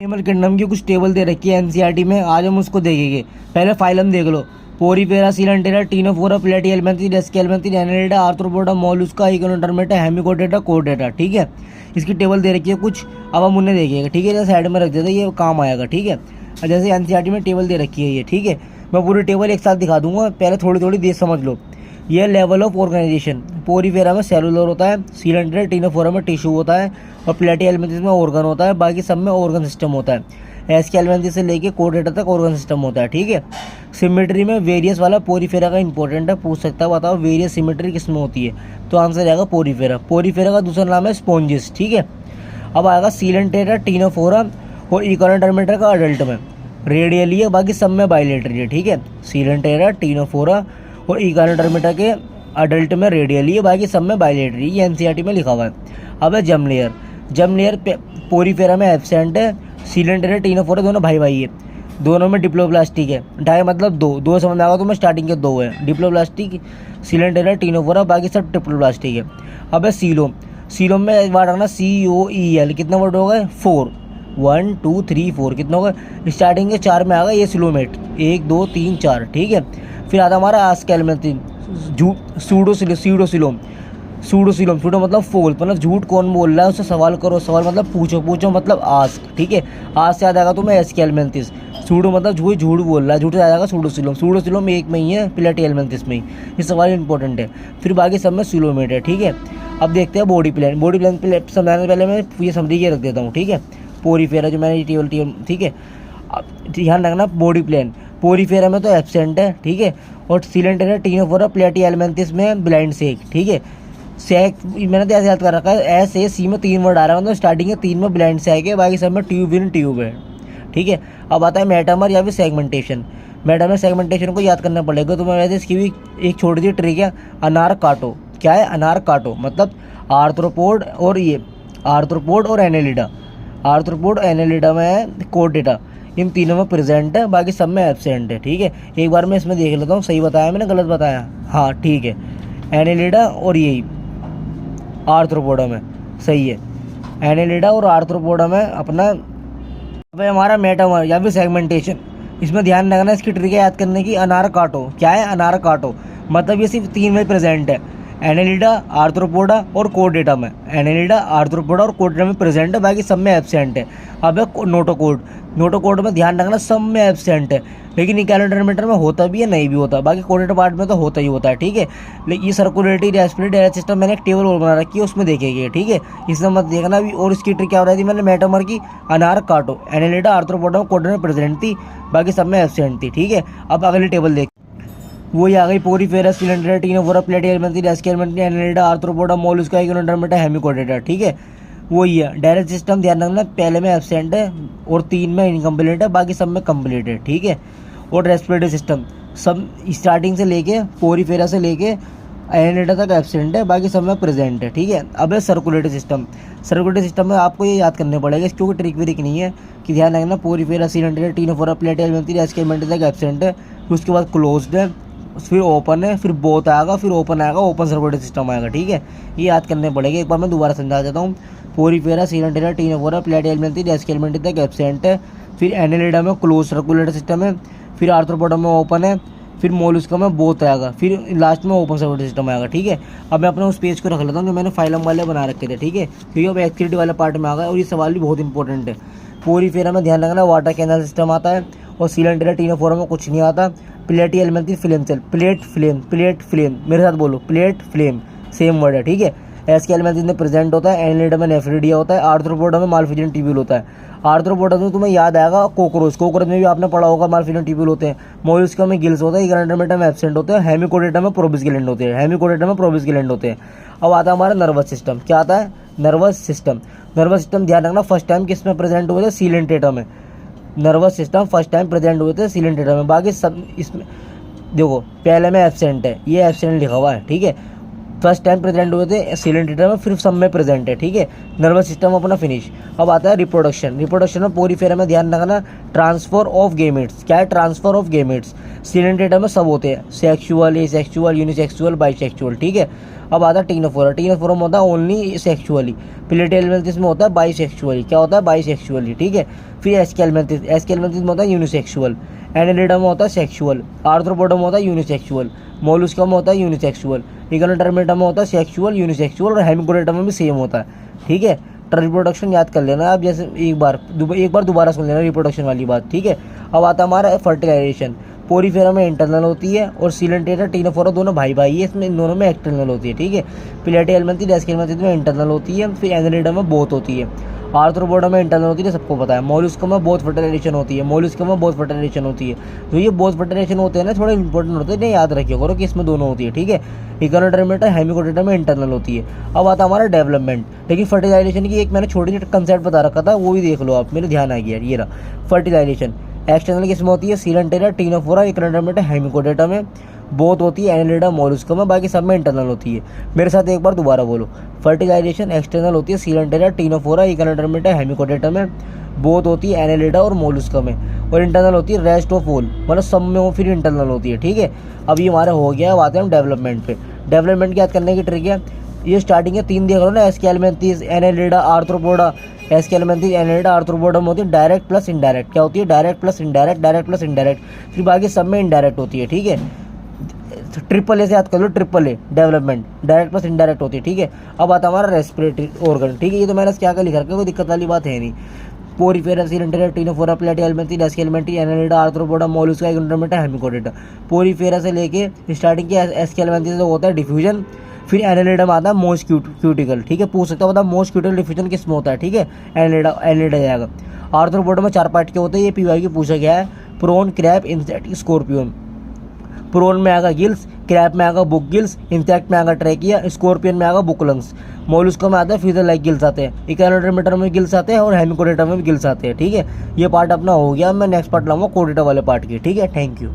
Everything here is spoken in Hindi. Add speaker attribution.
Speaker 1: एनिमल किंगडम की कुछ टेबल दे रखी है एनसीईआरटी में, आज हम उसको देखेंगे। पहले फाइलम देख लो। Porifera, coelenterata, ctenophora, platyhelminthes, aschelminthes, annelida, arthropoda, mollusca, echinodermata, hemichordata, chordata. ठीक है, इसकी टेबल दे रखी है कुछ। अब हम उन्हें देखेंगे। ठीक है, जैसे साइड में रख देते, ये काम आएगा। ठीक है, जैसे एनसीईआरटी में टेबल दे रखी है ये। ठीक है, मैं पूरी टेबल एक साथ दिखा दूंगा, पहले थोड़ी थोड़ी देर समझ लो। ये लेवल ऑफ ऑर्गेनाइजेशन। पोरीफेरा में सेलुलर होता है, सीलेंटेरा टीनोफोरा में टिश्यू होता है, और प्लेटिहेल्मिन्थस में ऑर्गन होता है। बाकी सब में ऑर्गन सिस्टम होता है। एस्केल्मिन्थस से लेके कोर्डेटा तक ऑर्गन सिस्टम होता है। ठीक है, सिमेट्री में वेरियस वाला पोरीफेरा का इंपॉर्टेंट है, पूछ सकता है। बताओ वेरियस सिमेट्री किस में होती है, तो आंसर आएगा पोरीफेरा। पोरीफेरा का दूसरा नाम है स्पॉन्जिस। ठीक है, अब आएगा सीलेंटेरा, टीनोफोरा और इकोनोडर्मेटा का अडल्ट में रेडियली है, बाकी सब में बाइलेटरी है। ठीक है, सीलेंटेरा, टीनोफोरा और इकोनोडर्मेटा के अडल्ट में रेडियली है, बाकी सब में बाइलेटरी। ये एनसीईआरटी में लिखा हुआ है। अब है germ layer. Germ layer Porifera में एब्सेंट है। सीलेंटेरा, टीनोफोरा दोनों भाई भाई है, दोनों में डिप्लोप्लास्टिक है। डाई मतलब दो समझ में आएगा तो मैं स्टार्टिंग के दो है डिप्लोप्लास्टिक, सीलेंटेरा, टीनोफोरा, बाकी सब ट्रिप्लोप्लास्टिक है। अब है सीलोम। सीलोम में वर्ड आना COEL, कितना वर्ड हो गए 4, 1 2 3 4, कितना होगा स्टार्टिंग के 4 में आ गया ये सिलोमेट, 1 2 3 4। ठीक है, फिर आता हमारा आस्केल्मिन्थस, सूडोसिलोम। सूडो मतलब फोल, मतलब झूठ कौन बोल रहा है उससे सवाल करो। सवाल मतलब पूछो, पूछो मतलब आस्क। ठीक है, आज से याद आएगा तो मैं एस्केल्मिन्थस। सूडो मतलब झूठ बोल रहा है, झूठ से याद आएगा सूडोसिलोम। सूडोसिलोम एक में ही है, प्लेटिहेल्मिन्थस में ही। ये सवाल इंपॉर्टेंट है। फिर बाकी सब में सिलोमेट है। ठीक है, अब देखते हैं बॉडी प्लान। बॉडी प्लान समझाने से पहले मैं ये समझी के रख देता हूँ। ठीक है, पोरीफेरा जो मैंने टेबल। ठीक है, अब ध्यान रखना बॉडी प्लान। पोरीफेरा में तो एब्सेंट है। ठीक है, और सीलेंटेरा, टीनोफोरा, प्लेटिहेल्मिन्थस में ब्लाइंड सेक। ठीक है, सेक मैंने तो ऐसे याद कर रखा है, SAC में 3 वर्ड आ रहा है, मतलब स्टार्टिंग के 3 में ब्लाइंड सेक है, बाकी सब में ट्यूब इन ट्यूब है। ठीक है, अब आता है मेटामर या फिर सेगमेंटेशन। मेटामर सेगमेंटेशन को याद करना पड़ेगा, तो मैं वैसे इसकी भी एक छोटी सी ट्रिक है। अनार काटो। क्या है अनार काटो, मतलब आर्थ्रोपोड और ये आर्थ्रोपोड और एनेलिडा। आर्थ्रोपोड एनेलिडा में है कोर्डेटा, इन तीनों में प्रेजेंट है, बाकी सब में एब्सेंट है। ठीक है, एक बार मैं इसमें देख लेता हूँ, सही बताया मैंने गलत बताया। हाँ ठीक है, एनेलिडा और यही आर्थ्रोपोडा में सही है। एनेलिडा और आर्थ्रोपोडा में अपना। अब है हमारा मेटामर या फिर सेगमेंटेशन। इसमें ध्यान रखना, इसकी ट्रिक याद करने की। अनार काटो, क्या है अनार काटो, मतलब ये सिर्फ 3 में प्रेजेंट है, एनेलिडा, आर्थ्रोपोडा और कोर्डेटा में। एनेलिडा, आर्थ्रोपोडा और कोर्डेटा में प्रेजेंट है, बाकी सब में एब्सेंट है। अब है नोटोकोड। नोटोकोड में ध्यान रखना सब में एब्सेंट है, लेकिन इकोनोडर्मेटा में होता भी है, नहीं भी होता, बाकी कोर्डेटा पार्ट में तो होता ही होता है। ठीक है, लेकिन ये सर्कुलेटरी रेस्पिरेटरी डायरेक्ट सिस्टम मैंने एक टेबल और बना रखी है, उसमें देखेंगे। ठीक है, इसमें मत देखना भी। और इसकी ट्रिक क्या हो रही थी मैंने मेटामर की, अनार काटो। एनेलिडा, आर्थ्रोपोडा और कोर्डेटा में प्रेजेंट थी, बाकी सब में एब्सेंट थी। ठीक है, अब अगली टेबल देख, वही आ गई। Porifera, coelenterata, ctenophora, platyhelminthes, aschelminthes, annelida, arthropoda, mollusca, echinodermata, hemichordata. ठीक है, वही है डायरेक्ट सिस्टम। ध्यान रखना पहले में एब्सेंट है और 3 में इनकम्प्लीट है, बाकी सब में कम्प्लीट है। ठीक है, और रेस्पिरेटरी सिस्टम सब स्टार्टिंग से लेके पोरीफेरा से लेके एनालिडा तक एब्सेंट है, बाकी सब में प्रेजेंट है। ठीक है, अब है सर्कुलेटरी सिस्टम। सर्कुलेटरी सिस्टम में आपको ये याद करने पड़ेगा, क्योंकि ट्रिक विरिक नहीं है कि ध्यान रखना पोरीफेरा, सीलेंटेरा, टीनोफोरा, प्लेटिहेल्मिन्थस, एस्केल्मिन्थस तक एब्सेंट है, उसके बाद क्लोज्ड है, फिर ओपन है, फिर बोथ आएगा, फिर ओपन आएगा, ओपन सर्कुलेटरी सिस्टम आएगा। ठीक है, ये याद करने पड़ेगा। एक बार मैं दोबारा समझा देता हूँ। पोरीफेरा, सीलेंटेरा, टीनोफोरा, प्लेटिहेल्मिन्थस, एस्केल्मिन्थस तक एब्सेंट है, फिर एनालिडा में क्लोज सर्कुलेटरी सिस्टम है, फिर आर्थ्रोपोडा में ओपन है, फिर मोलस्का में बोथ आएगा, फिर लास्ट में ओपन सर्कुलेटरी सिस्टम आएगा। ठीक है, अब मैं अपने उस पेज को रख लेता हूँ जो मैंने फाइलम वाले बना रखे थे। ठीक है, क्योंकि अब एक्टिविटी वाले पार्ट में आ गया और ये सवाल भी बहुत इंपॉर्टेंट है। पोरीफेरा में ध्यान रखना वाटर कैनल सिस्टम आता है, और सीलेंटेरा, टीनोफोरा में कुछ नहीं आता। प्लेटिहेल्मिन्थस फ्लेम सेल, प्लेट फ्लेम मेरे साथ बोलो, प्लेट फ्लेम सेम वर्ड है। ठीक है, एस्केल्मिन्थस में प्रेजेंट होता है, एनालिडा में नेफ्रिडिया होता है, आर्थ्रोपोडा में मालफिजियन ट्यूब्यूल होता है। आर्थ्रोपोडा में तुम्हें याद आएगा कॉकरोच में भी आपने पढ़ा होगा मालफिजियन ट्यूब्यूल होते हैं। मोलस्का में गिल्स होता है, इकोनोडर्मेटा में एब्सेंट होते हैं, हेमिकोडेटा में प्रोबिस्किलेंट होते हैं, होते हैं। अब आता है हमारा नर्वस सिस्टम। क्या आता है नर्वस सिस्टम। नर्वस सिस्टम ध्यान रखना फर्स्ट टाइम किस में प्रेजेंट हुए थे, सीलेंटेटा में। Nervous system first time present हुए थे सीलेंटेटा में, बाकी सब इसमें देखो पहले में एब्सेंट है, ये एब्सेंट लिखा हुआ है। ठीक है, फर्स्ट टाइम प्रेजेंट हुए थे सीलेंटेटा में, फिर सब में प्रेजेंट है। ठीक है, नर्वस सिस्टम अपना फिनिश। अब आता है रिप्रोडक्शन। रिप्रोडक्शन में पोरीफेरा में ध्यान रखना ट्रांसफर ऑफ गेमेट्स। क्या है ट्रांसफर ऑफ गेमेट्स, सीलेंटेटा में सब होते हैं, सेक्सुअल, एसेक्सुअल, यूनिसेक्सुअल, बाइसेक्सुअल। ठीक है, अब आता है टीनोफोरा। टीनोफोरा में होता है ओनली सेक्सुअली। प्लेटिहेलमिन्थिस में होता है बाईसेक्सुअली। क्या होता है? बाईसेक्सुअली, ठीक है। फिर एस्केलमेंथिस, एस्केलमेंथिस में होता है यूनिसेक्सुअल। एनेलिडा में होता है सेक्सुअल। आर्थ्रोपोडा में होता है यूनिसेक्सुअल। मोलस्का में होता है यूनिसेक्सुअल। इकोनोडर्मेटा में होता है सेक्सुअल, यूनिसेक्सुअल, और हेमिकोडेटा में भी सेम होता है, ठीक है। रिप्रोडक्शन याद कर लेना आप, जैसे एक बार दोबारा सुन लेना रिप्रोडक्शन वाली बात, ठीक है। अब आता है हमारा फर्टिलाइजेशन। पोरीफेरा में इंटरनल होती है और सीलेंटेरा टीनोफोरा दोनों भाई भाई है, इसमें इन दोनों में एक्सटर्नल होती है, ठीक है। प्लेटिहेलमिन्थिस एस्केलमेंथिस में इंटरनल होती है, फिर एनेलिडा में बोथ होती है। आर्थ्रोपोडा में इंटरनल होती है, सबको पता है। मोलस्का में बोथ फर्टिलाइजेशन होती है, मोलस्का में बोथ फर्टिलाइजेशन होती है। तो ये बोथ फर्टिलाइजेशन होते हैं ना, थोड़े इंपॉर्टेंट होते हैं, नहीं याद रखिए करो कि इसमें दोनों होती है, ठीक है। इकोनोडर्मेटा हेमिकोडेटा में इंटरनल होती है। अब आता हमारा डेवलपमेंट। लेकिन फर्टिलाइजेशन की एक मैंने छोटी सी कंसेप्ट बता रखा था, वो भी देख लो आप, मेरे ध्यान आ गया, ये रहा फर्टिलाइजेशन। एक्सटर्नल किसमें होती है? सीलेंटेरा, टीनोफोरा, इकोनोडर्मेटा, हेमिकोडेटा में बोथ होती है, एनेलिडा, मोलस्का में, बाकी सब में इंटरनल होती है। मेरे साथ एक बार दोबारा बोलो। फर्टिलाइजेशन एक्सटर्नल होती है सीलेंटेरा, टीनोफोरा, इकोनोडर्मेटा, हेमिकोडेटा में, बोथ होती है एनेलिडा और मोलस्का में, और इंटरनल होती है रेस्ट ऑफ ऑल, मतलब सब में वो फिर इंटरनल होती है, ठीक है। अब ये हमारा हो गया। अब आते हैं हम डेवलपमेंट पे। डेवलपमेंट की याद करने की ट्रिक है, ये स्टार्टिंग के 3 देख लो ना, Aschelminthes, annelida, arthropoda. Aschelminthes, annelida, arthropoda में होती है डायरेक्ट प्लस इनडायरेक्ट। क्या होती है? Direct plus indirect, direct plus indirect. फिर बाकी सब में इनडायरेक्ट होती है, ठीक है। ट्रिपल ए से याद कर लो, triple A development, direct plus indirect होती है, ठीक है। अब आता हमारा रेस्पिरेटरी ऑर्गन, ठीक है। ये तो मैंने क्या लिखा रखा है, कोई दिक्कत वाली बात है नहीं। Porifera, coelenterata, ctenophora, platyhelminthes, aschelminthes, annelida, arthropoda, mollusca, echinodermata, hemichordata. Porifera से लेके स्टार्टिंग के एस्केलमेंथिस होता है डिफ्यूजन। फिर एनेलिडा में आता है मोस्ट क्यूटिकल, ठीक है। पूछ सकता है मोस्ट क्यूटिकल डिफ्यूजन किस में होता है, ठीक है। एनेलिडा जाएगा। आर्थ्रोपोडा में 4 पार्ट के होते हैं, ये पीवाई की पूछा गया है। Prawn, crab, insect, scorpion. Prawn में आएगा गिल्स, क्रैब में आएगा बुक गिल्स, इंसेक्ट में आएगा ट्रैकिया, स्कॉर्पियन में आएगा बुक लंग्स। मोलस्का में आता है फिजर लाइक गिल्स आते हैं, इकोनोडर्मेटा में गिल्स आते हैं और हेमिकोडेटा में भी गिल्स आते हैं, ठीक है। ये पार्ट अपना हो गया। मैं नेक्स्ट पार्ट लाऊंगा कोडेटा वाले पार्ट की, ठीक है। Thank you.